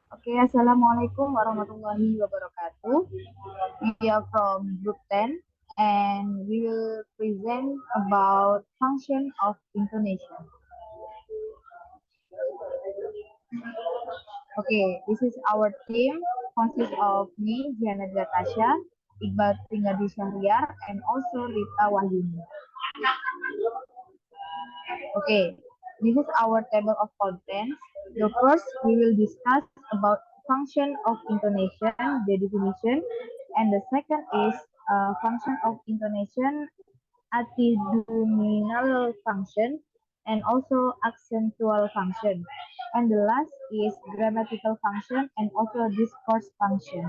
Oke, Assalamualaikum warahmatullahi wabarakatuh. We are from Group 10 and we will present about function of intonation. Okay, this is our team consists of me, Diana Natasha, Iqbal Tingadi Syahriar, and also Rita Wahyuni. Okay, this is our table of contents. The first, we will discuss about function of intonation, the definition, and the second is function of intonation, attitudinal function, and also accentual function. And the last is grammatical function and also discourse function.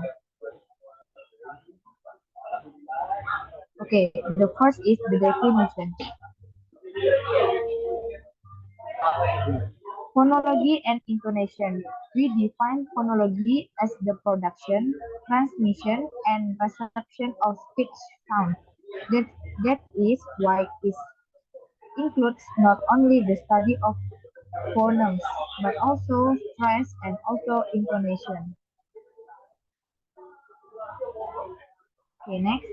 Okay, the first is the definition. Phonology and intonation. We define phonology as the production, transmission, and reception of speech sound. That, that is why it includes not only the study of phonemes, but also stress and also intonation. Okay, next.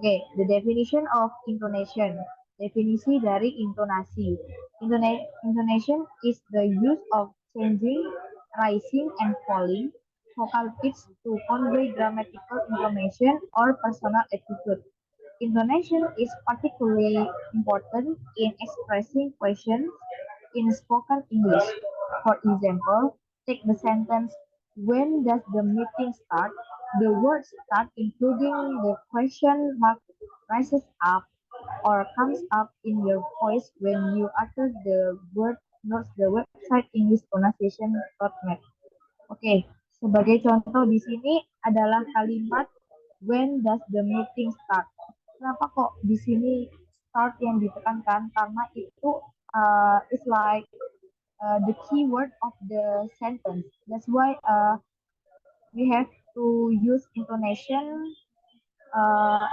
Okay, the definition of intonation. Definisi dari intonasi. Intonation is the use of changing, rising, and falling vocal pitch to convey grammatical information or personal attitude. Intonation is particularly important in expressing questions in spoken English. For example, take the sentence, when does the meeting start? The word start including the question mark rises up or comes up in your voice when you utter the word notes the website English pronunciation.net. Oke, sebagai contoh di sini adalah kalimat when does the meeting start. Kenapa kok di sini start yang ditekankan? Karena itu is like the keyword of the sentence. That's why we have to use intonation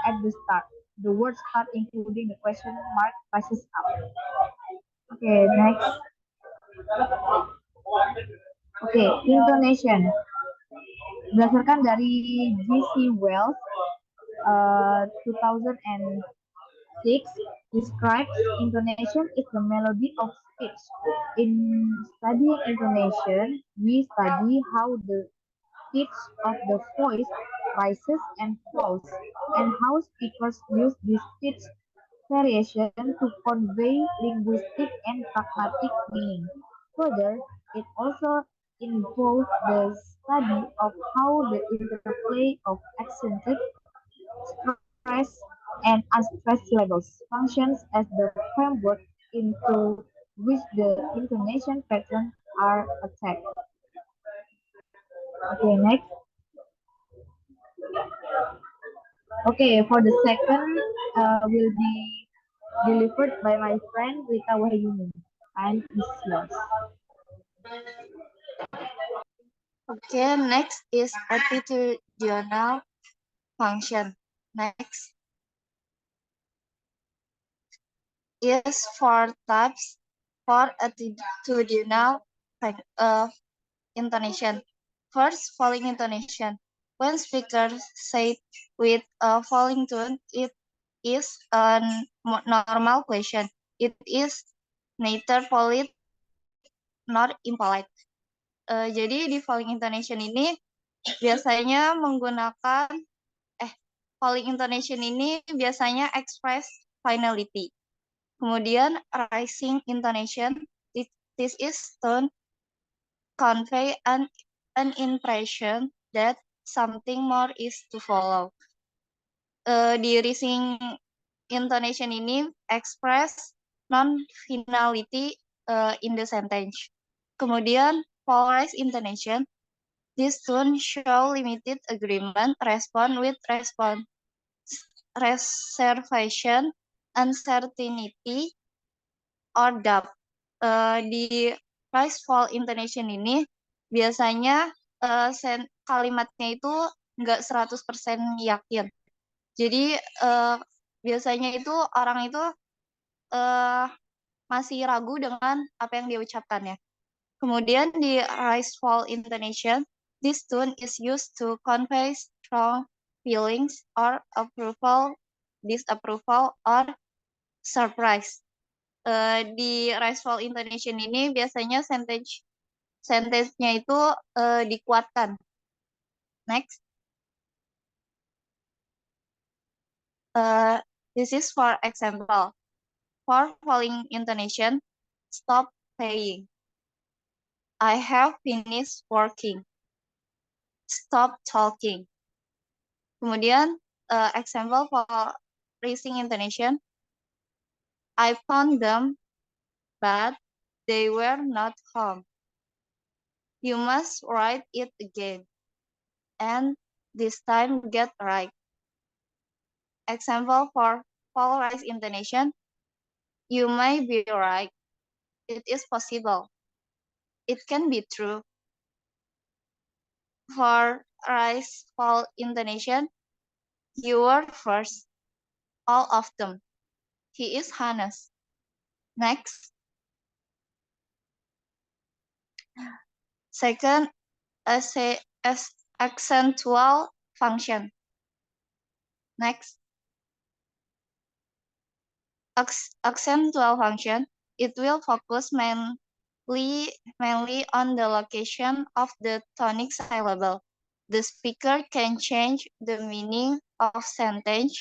at the start. The word start including the question mark rises up. Okay, next. Okay, intonation. Berdasarkan dari G.C. Wells 2006 describes intonation is the melody of speech. In studying intonation, we study how the pitch of the voice rises and falls, and how speakers use this pitch variation to convey linguistic and pragmatic meaning. Further, it also involves the study of how the interplay of accented, stressed, and unstressed syllables functions as the framework into which the intonation patterns are attacked. Okay, next. Okay, for the second will be delivered by my friend Rita Wahyuni. And is yours. Okay, next is attitudinal function. Next is four types for attitudinal intonation. First, falling intonation. When speakers say with a falling tone, it is a normal question. It is neither polite nor impolite. Jadi di falling intonation ini biasanya menggunakan falling intonation ini biasanya express finality. Kemudian rising intonation, this is tone convey an impression that something more is to follow. Di rising intonation ini express non-finality in the sentence. Kemudian polarized intonation, this tone show limited agreement, respond with response, reservation, uncertainty, or doubt. Di rise fall intonation ini biasanya kalimatnya itu nggak 100% yakin. Jadi biasanya itu orang itu masih ragu dengan apa yang dia ucapkan ya. Kemudian di rise fall intonation, this tone is used to convey strong feelings or approval, disapproval, or surprise. Di rise fall intonation ini biasanya sentence-nya itu dikuatkan. Next. This is for example. For falling intonation, stop playing. I have finished working. Stop talking. Kemudian example for rising intonation. I found them, but they were not home. You must write it again, and this time get right. Example for fall rise intonation. You may be right. It is possible. It can be true. For rise fall intonation, you were first. All of them. He is honest. Next. Second, as accentual function. Next. Accentual function, it will focus mainly on the location of the tonic syllable. The speaker can change the meaning of sentence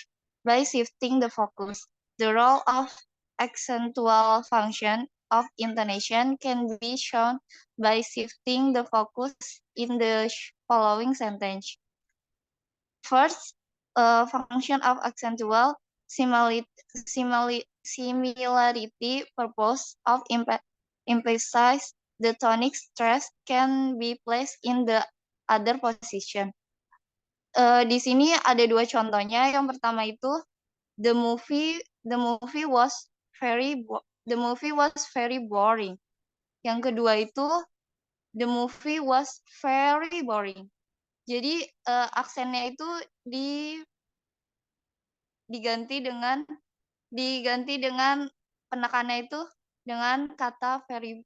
by shifting the focus. The role of accentual function of intonation can be shown by shifting the focus in the following sentence. First, function of accentual similarity purpose of emphasize the tonic stress can be placed in the other position. Di sini ada dua contohnya. Yang pertama itu the movie was very boring. Yang kedua itu the movie was very boring. Jadi aksennya itu diganti dengan penekannya itu dengan kata very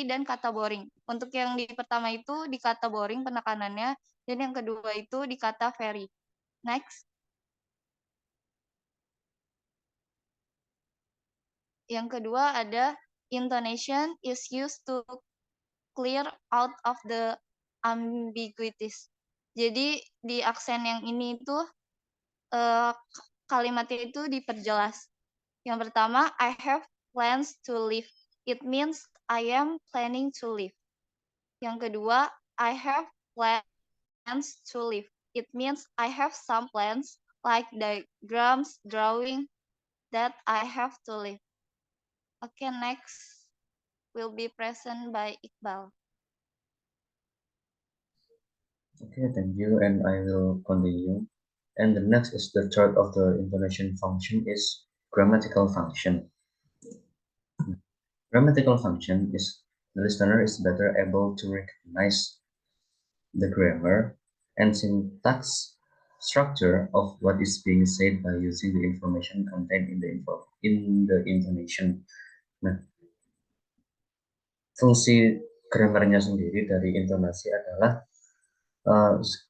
dan kata boring. Untuk yang di pertama itu di kata boring penekanannya, dan yang kedua itu di kata very. Next. Yang kedua ada intonation is used to clear out of the ambiguities. Jadi di aksen yang ini itu kalimatnya itu diperjelas. Yang pertama, I have plans to leave. It means I am planning to leave. Yang kedua, I have plans to leave. It means I have some plans like diagrams, drawing that I have to leave. Okay, next will be present by Iqbal. Okay, thank you, and I will continue. And the next is the third of the intonation function is grammatical function. Grammatical function is the listener is better able to recognize the grammar and syntax structure of what is being said by using the information contained in the intonation. Nah, fungsi grammarnya sendiri dari intonasi adalah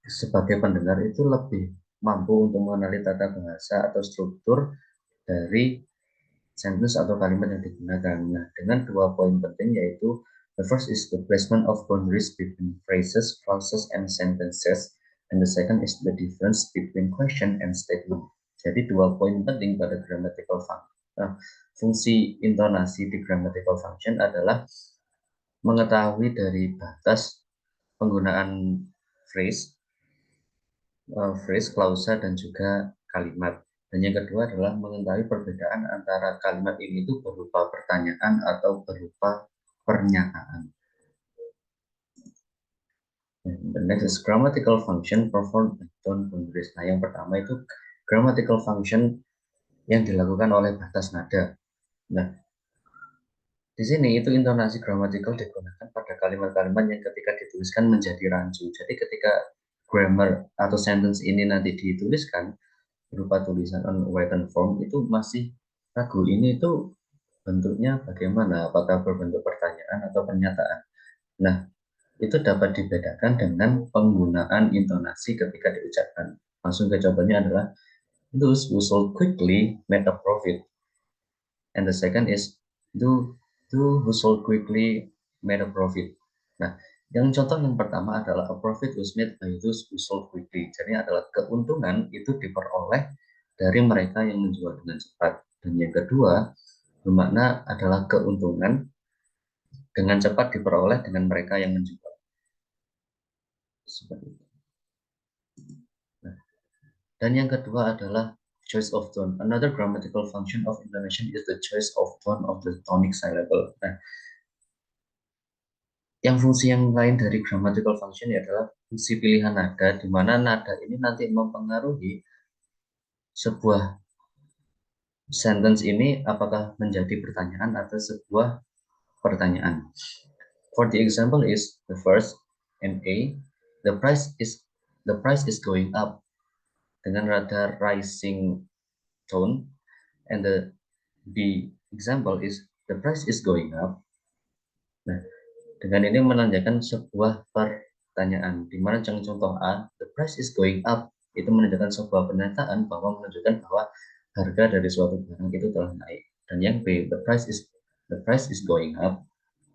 sebagai pendengar itu lebih mampu untuk mengenali tata bahasa atau struktur dari sentence atau kalimat yang digunakan. Nah, dengan dua poin penting yaitu the first is the placement of boundaries between phrases, clauses, and sentences, and the second is the difference between question and statement. Jadi dua poin penting pada grammatical function. Fungsi intonasi di grammatical function adalah mengetahui dari batas penggunaan phrase, klausa, dan juga kalimat. Dan yang kedua adalah mengetahui perbedaan antara kalimat ini itu berupa pertanyaan atau berupa pernyataan. The next is grammatical function performed by tone boundaries. Nah, yang pertama itu grammatical function yang dilakukan oleh batas nada. Nah, di sini itu intonasi grammatical digunakan pada kalimat-kalimat yang ketika dituliskan menjadi rancu. Jadi ketika grammar atau sentence ini nanti dituliskan berupa tulisan on written form itu masih ragu ini itu bentuknya bagaimana, apakah berbentuk pertanyaan atau pernyataan. Nah, itu dapat dibedakan dengan penggunaan intonasi ketika diucapkan. Langsung ke contohnya adalah those who sold quickly made a profit. And the second is do who sold quickly made a profit. Nah, yang contoh yang pertama adalah a profit was made by those who sold quickly. Jadi adalah keuntungan itu diperoleh dari mereka yang menjual dengan cepat. Dan yang kedua, bermakna adalah keuntungan dengan cepat diperoleh dengan mereka yang menjual. Seperti itu. Nah, dan yang kedua adalah choice of tone. Another grammatical function of intonation is the choice of tone of the tonic syllable. Nah, yang fungsi yang lain dari grammatical function adalah fungsi pilihan nada, di mana nada ini nanti mempengaruhi sebuah sentence ini apakah menjadi pertanyaan atau sebuah pertanyaan. For the example is the first and A, the price is going up dengan rada rising tone, and the B example is the price is going up. Nah, dengan ini menandakan sebuah pertanyaan, di mana contoh A, the price is going up, itu menunjukkan sebuah pernyataan bahwa menunjukkan bahwa harga dari suatu barang itu telah naik. Dan yang B, the price is going up,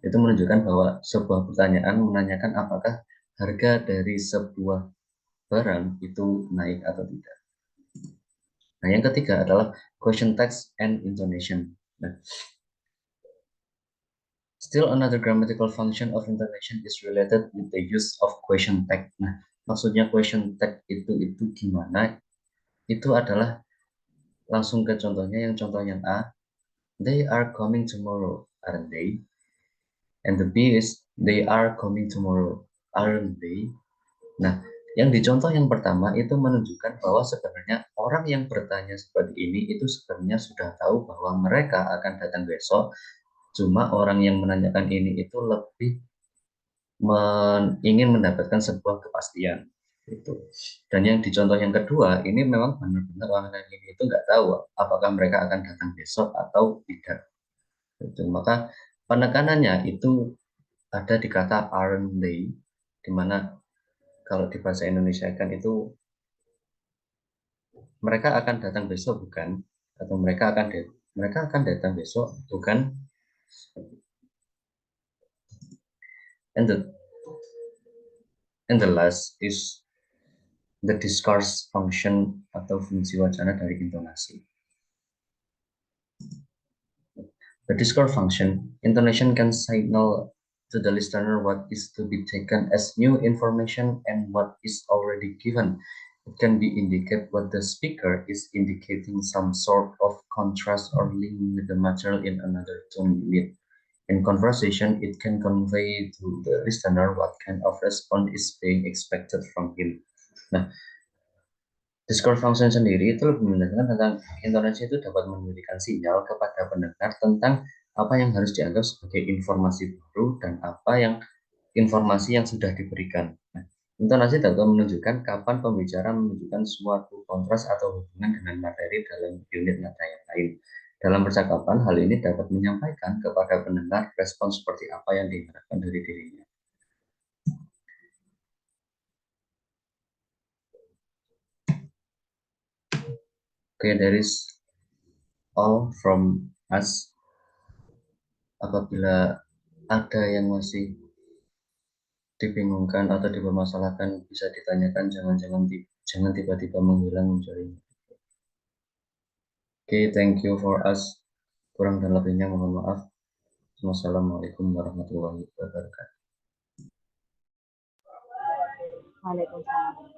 itu menunjukkan bahwa sebuah pertanyaan menanyakan apakah harga dari sebuah barang itu naik atau tidak. Nah, yang ketiga adalah question text and intonation. Nah, still another grammatical function of intonation is related with the use of question tag. Nah, maksudnya question tag itu gimana? Itu adalah langsung ke contohnya, yang contoh yang A, they are coming tomorrow, aren't they? And the B is they are coming tomorrow, aren't they? Nah, yang dicontoh yang pertama itu menunjukkan bahwa sebenarnya orang yang bertanya seperti ini itu sebenarnya sudah tahu bahwa mereka akan datang besok. Cuma orang yang menanyakan ini itu lebih ingin mendapatkan sebuah kepastian. Itu. Dan yang dicontoh yang kedua, ini memang benar-benar orang yang ini itu nggak tahu apakah mereka akan datang besok atau tidak. Itu. Maka penekanannya itu ada di kata aren't they, di mana kalau di bahasa Indonesia kan itu mereka akan datang besok bukan, atau mereka akan datang besok bukan. And the last is the discourse function atau fungsi wacana dari intonasi. The discourse function, intonation can signal to the listener what is to be taken as new information and what is already given. It can be indicate what the speaker is indicating some sort of contrast or link with the material in another tone unit. In conversation, it can convey to the listener what kind of response is being expected from him. Nah, discourse function sendiri itu lebih menandakan tentang intonasi itu dapat memberikan sinyal kepada pendengar tentang apa yang harus dianggap sebagai informasi baru dan apa yang informasi yang sudah diberikan. Nah, intonasi dapat menunjukkan kapan pembicara menunjukkan suatu kontras atau hubungan dengan materi dalam unit nada yang lain. Dalam percakapan, hal ini dapat menyampaikan kepada pendengar respon seperti apa yang diharapkan dari dirinya. Okay, that is all from us. Apabila ada yang masih dibingungkan atau dipermasalahkan, bisa ditanyakan, jangan tiba-tiba menghilang mencari. Okay, thank you for us. Kurang dan lebihnya mohon maaf. Wassalamualaikum warahmatullahi wabarakatuh. Waalaikumsalam.